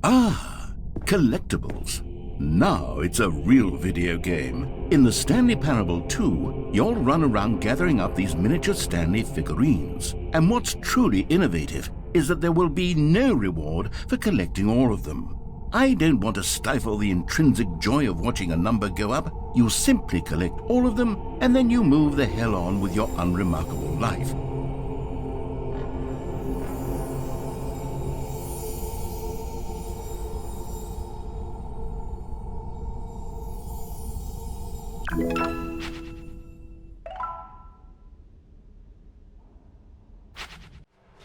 Ah, collectibles. Now it's a real video game. In the Stanley Parable 2, you'll run around gathering up these miniature Stanley figurines. And what's truly innovative is that there will be no reward for collecting all of them. I don't want to stifle the intrinsic joy of watching a number go up. You simply collect all of them, and then you move the hell on with your unremarkable life.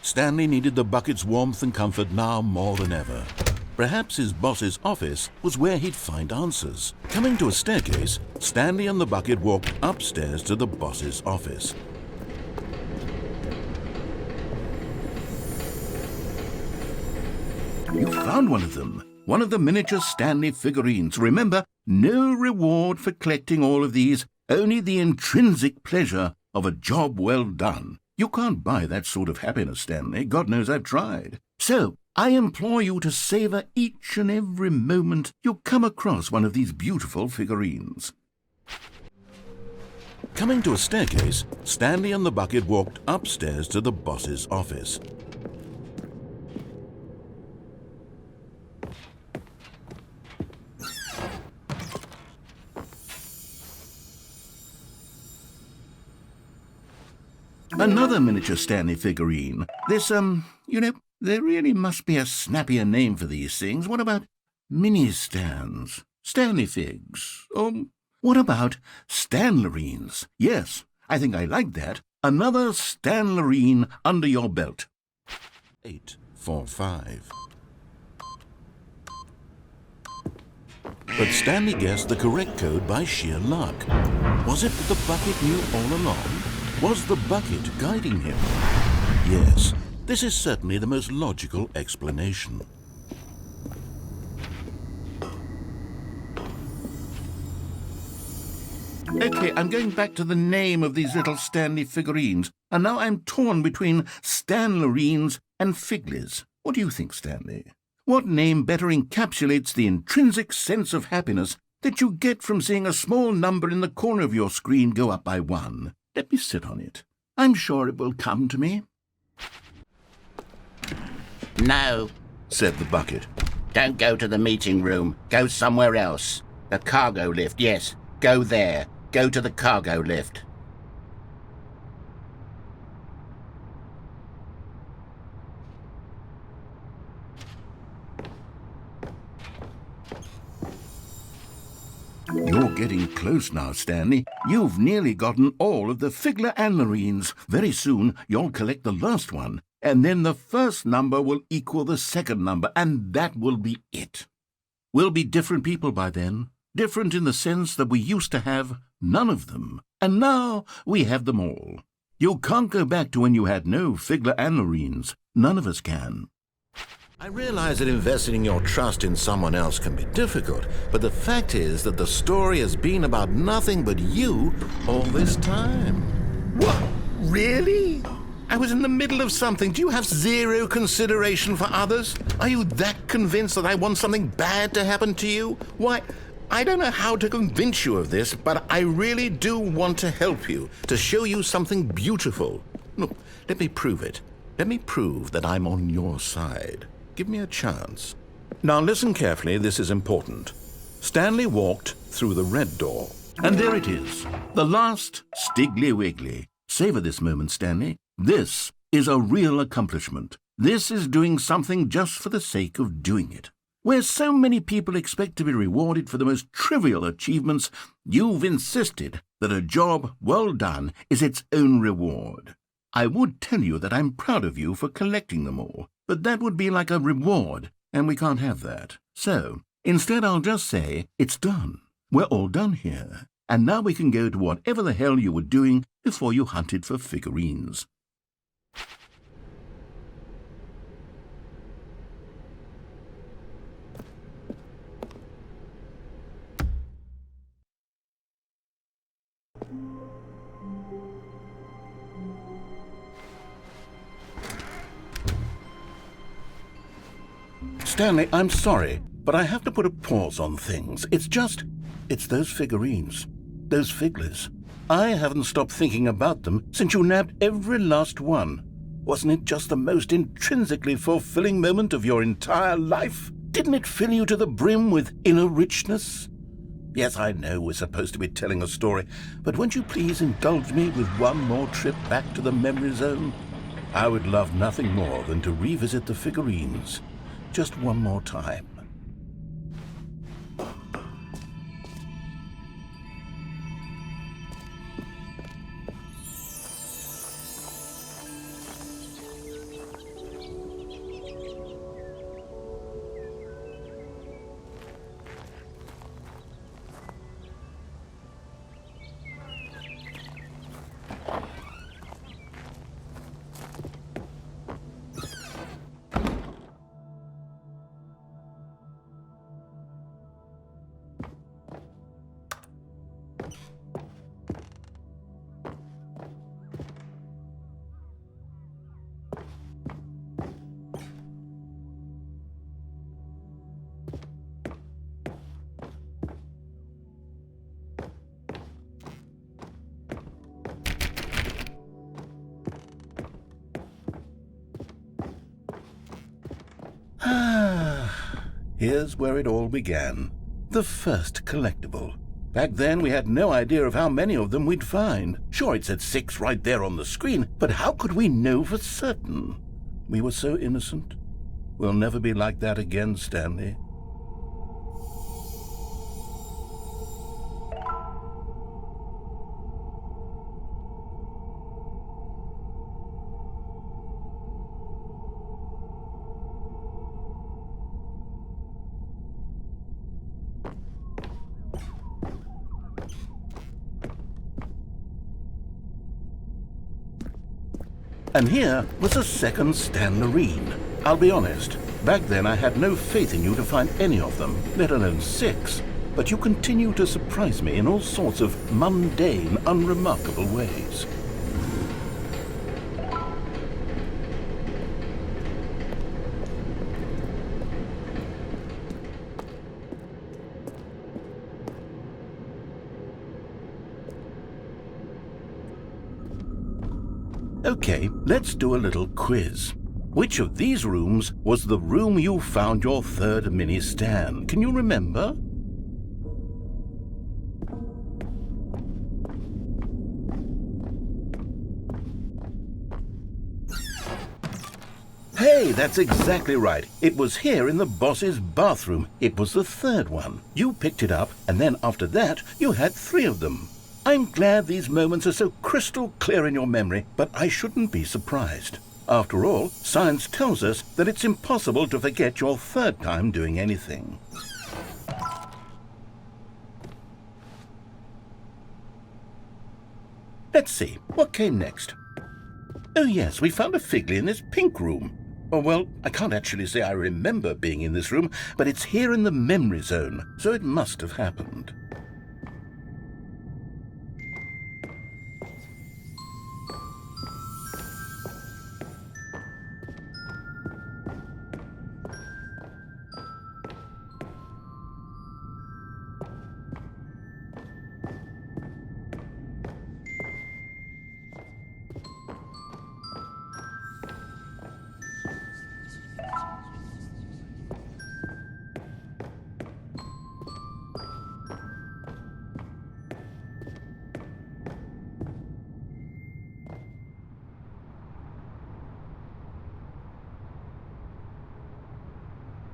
Stanley needed the bucket's warmth and comfort now more than ever. Perhaps his boss's office was where he'd find answers. Coming to a staircase, Stanley and the bucket walked upstairs to the boss's office. You found one of them. One of the miniature Stanley figurines. Remember, no reward for collecting all of these, only the intrinsic pleasure of a job well done. You can't buy that sort of happiness, Stanley. God knows I've tried. So, I implore you to savor each and every moment you come across one of these beautiful figurines. Coming to a staircase, Stanley and the bucket walked upstairs to the boss's office. Another miniature Stanley figurine. This, there really must be a snappier name for these things. What about mini-stands? Stanley figs? What about Stanlerines? Yes, I think I like that. Another Stanlerine under your belt. 845. But Stanley guessed the correct code by sheer luck. Was it that the bucket knew all along? Was the bucket guiding him? Yes, this is certainly the most logical explanation. Okay, I'm going back to the name of these little Stanley figurines, and now I'm torn between Stanlerines and Figlies. What do you think, Stanley? What name better encapsulates the intrinsic sense of happiness that you get from seeing a small number in the corner of your screen go up by 1? Let me sit on it. I'm sure it will come to me. No, said the bucket. Don't go to the meeting room. Go somewhere else. The cargo lift, yes. Go there. Go to the cargo lift. You're getting close now, Stanley. You've nearly gotten all of the Figurines. Very soon, you'll collect the last one, and then the first number will equal the second number, and that will be it. We'll be different people by then. Different in the sense that we used to have none of them, and now we have them all. You can't go back to when you had no Figurines. None of us can. I realize that investing your trust in someone else can be difficult, but the fact is that the story has been about nothing but you all this time. What? Really? I was in the middle of something. Do you have zero consideration for others? Are you that convinced that I want something bad to happen to you? Why, I don't know how to convince you of this, but I really do want to help you, to show you something beautiful. Look, let me prove it. Let me prove that I'm on your side. Give me a chance. Now listen carefully, this is important. Stanley walked through the red door. And there it is, the last Stiggly Wiggly. Savor this moment, Stanley. This is a real accomplishment. This is doing something just for the sake of doing it. Where so many people expect to be rewarded for the most trivial achievements, you've insisted that a job well done is its own reward. I would tell you that I'm proud of you for collecting them all, but that would be like a reward, and we can't have that. So, instead I'll just say, it's done. We're all done here, and now we can go to whatever the hell you were doing before you hunted for figurines. Stanley, I'm sorry, but I have to put a pause on things. It's those figurines, those figlies. I haven't stopped thinking about them since you nabbed every last one. Wasn't it just the most intrinsically fulfilling moment of your entire life? Didn't it fill you to the brim with inner richness? Yes, I know we're supposed to be telling a story, but won't you please indulge me with one more trip back to the memory zone? I would love nothing more than to revisit the figurines. Just one more time. Here's where it all began. The first collectible. Back then, we had no idea of how many of them we'd find. Sure, it said 6 right there on the screen, but how could we know for certain? We were so innocent. We'll never be like that again, Stanley. And here was a second Stanlerine. I'll be honest, back then I had no faith in you to find any of them, let alone 6. But you continue to surprise me in all sorts of mundane, unremarkable ways. Okay, let's do a little quiz. Which of these rooms was the room you found your third mini Stan? Can you remember? Hey, that's exactly right. It was here in the boss's bathroom. It was the third one. You picked it up, and then after that, you had 3 of them. I'm glad these moments are so crystal clear in your memory, but I shouldn't be surprised. After all, science tells us that it's impossible to forget your third time doing anything. Let's see, what came next? Oh yes, we found a figly in this pink room. Oh well, I can't actually say I remember being in this room, but it's here in the memory zone, so it must have happened.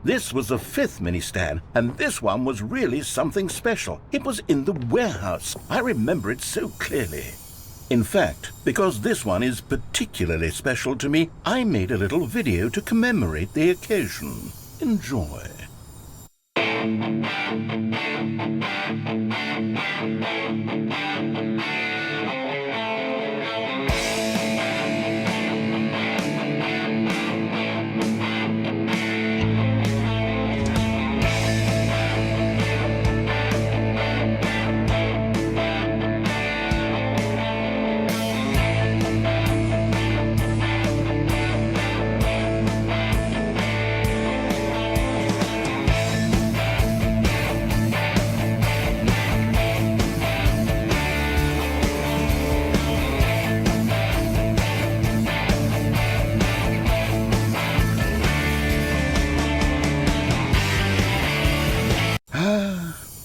This was the 5th mini-Stan, and this one was really something special. It was in the warehouse. I remember it so clearly. In fact, because this one is particularly special to me, I made a little video to commemorate the occasion. Enjoy.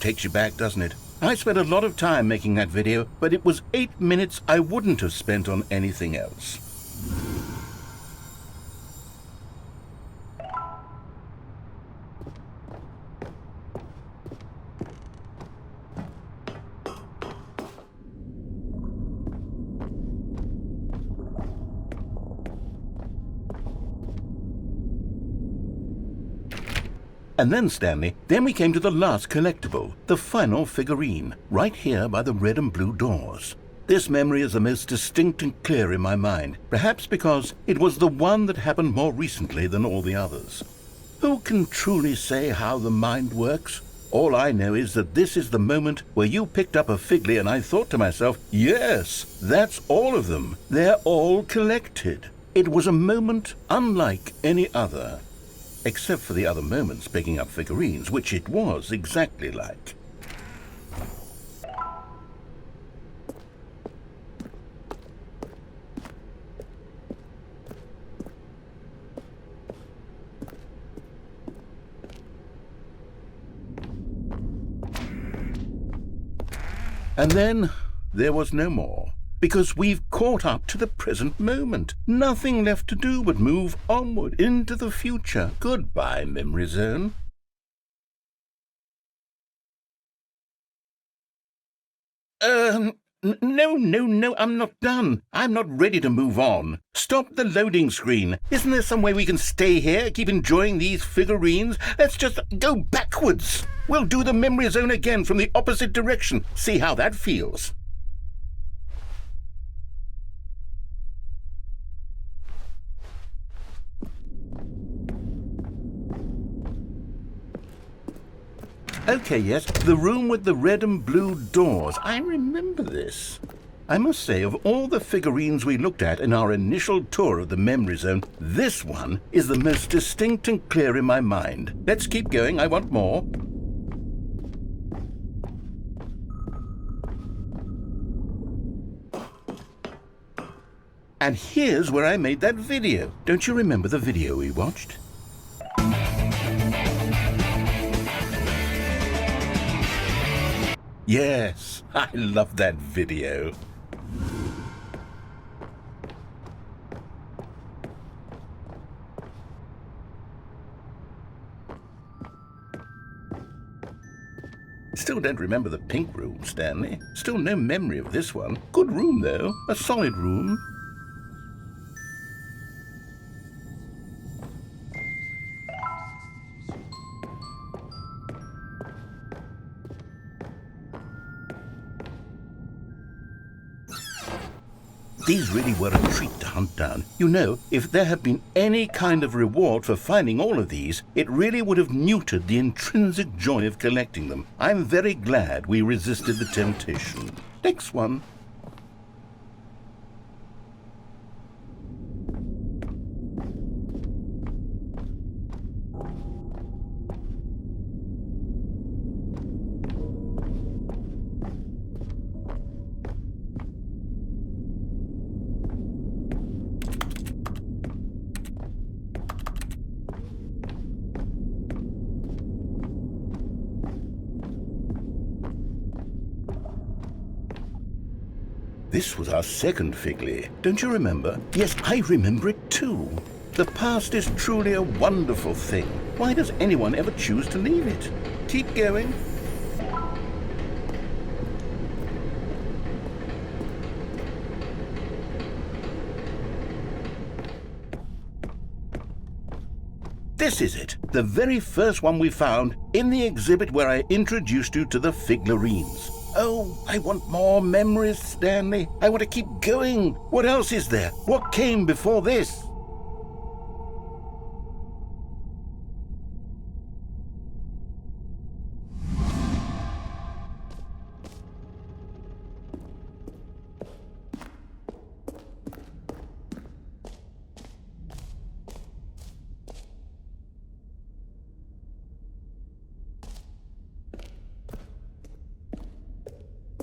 takes you back, doesn't it? I spent a lot of time making that video, but it was 8 minutes I wouldn't have spent on anything else. And then, Stanley, then we came to the last collectible, the final figurine, right here by the red and blue doors. This memory is the most distinct and clear in my mind, perhaps because it was the one that happened more recently than all the others. Who can truly say how the mind works? All I know is that this is the moment where you picked up a Figly and I thought to myself, yes, that's all of them. They're all collected. It was a moment unlike any other. Except for the other moments picking up figurines, which it was exactly like. And then there was no more. Because we've caught up to the present moment. Nothing left to do but move onward into the future. Goodbye, memory zone. No, I'm not done. I'm not ready to move on. Stop the loading screen. Isn't there some way we can stay here, keep enjoying these figurines? Let's just go backwards. We'll do the memory zone again from the opposite direction. See how that feels. Okay, yes, the room with the red and blue doors. I remember this. I must say, of all the figurines we looked at in our initial tour of the memory zone, this one is the most distinct and clear in my mind. Let's keep going, I want more. And here's where I made that video. Don't you remember the video we watched? Yes, I love that video. Still don't remember the pink room, Stanley. Still no memory of this one. Good room, though. A solid room. These really were a treat to hunt down. You know, if there had been any kind of reward for finding all of these, it really would have neutered the intrinsic joy of collecting them. I'm very glad we resisted the temptation. Next one. This was our second Figly. Don't you remember? Yes, I remember it too. The past is truly a wonderful thing. Why does anyone ever choose to leave it? Keep going. This is it, the very first one we found in the exhibit where I introduced you to the Figurines. Oh, I want more memories, Stanley. I want to keep going. What else is there? What came before this?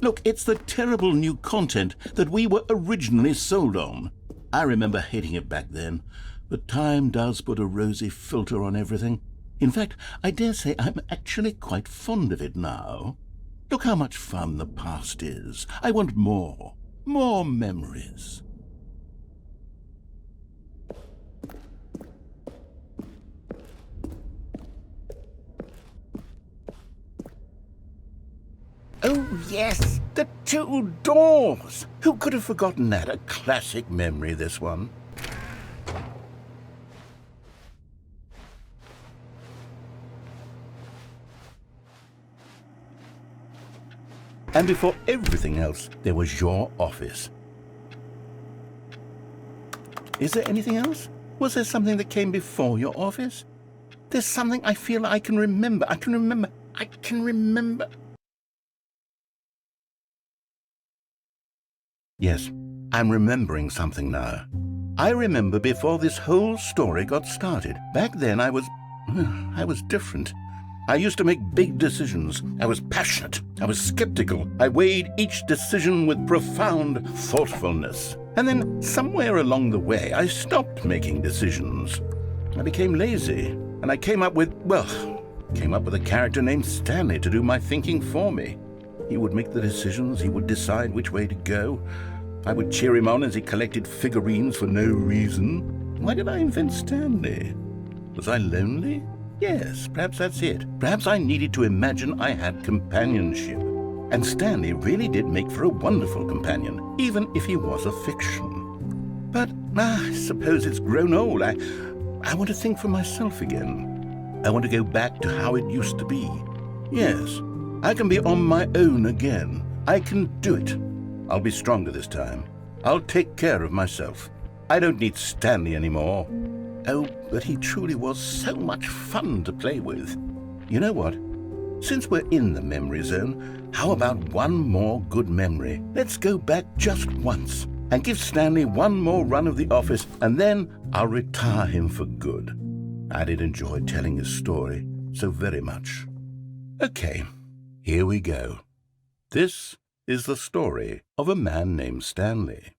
Look, it's the terrible new content that we were originally sold on. I remember hating it back then, but time does put a rosy filter on everything. In fact, I dare say I'm actually quite fond of it now. Look how much fun the past is. I want more. More memories. Oh, yes, the two doors. Who could have forgotten that? A classic memory, this one. And before everything else, there was your office. Is there anything else? Was there something that came before your office? There's something I feel I can remember. I can remember. Yes, I'm remembering something now. I remember before this whole story got started. Back then I was different. I used to make big decisions. I was passionate. I was skeptical. I weighed each decision with profound thoughtfulness. And then somewhere along the way, I stopped making decisions. I became lazy, and I came up with a character named Stanley to do my thinking for me. He would make the decisions. He would decide which way to go. I would cheer him on as he collected figurines for no reason. Why did I invent Stanley? Was I lonely? Yes, perhaps that's it. Perhaps I needed to imagine I had companionship. And Stanley really did make for a wonderful companion, even if he was a fiction. But I suppose it's grown old. I want to think for myself again. I want to go back to how it used to be. Yes, I can be on my own again. I can do it. I'll be stronger this time. I'll take care of myself. I don't need Stanley anymore. Oh, but he truly was so much fun to play with. You know what? Since we're in the memory zone, how about one more good memory? Let's go back just once and give Stanley one more run of the office, and then I'll retire him for good. I did enjoy telling his story so very much. Okay, here we go. This is the story of a man named Stanley.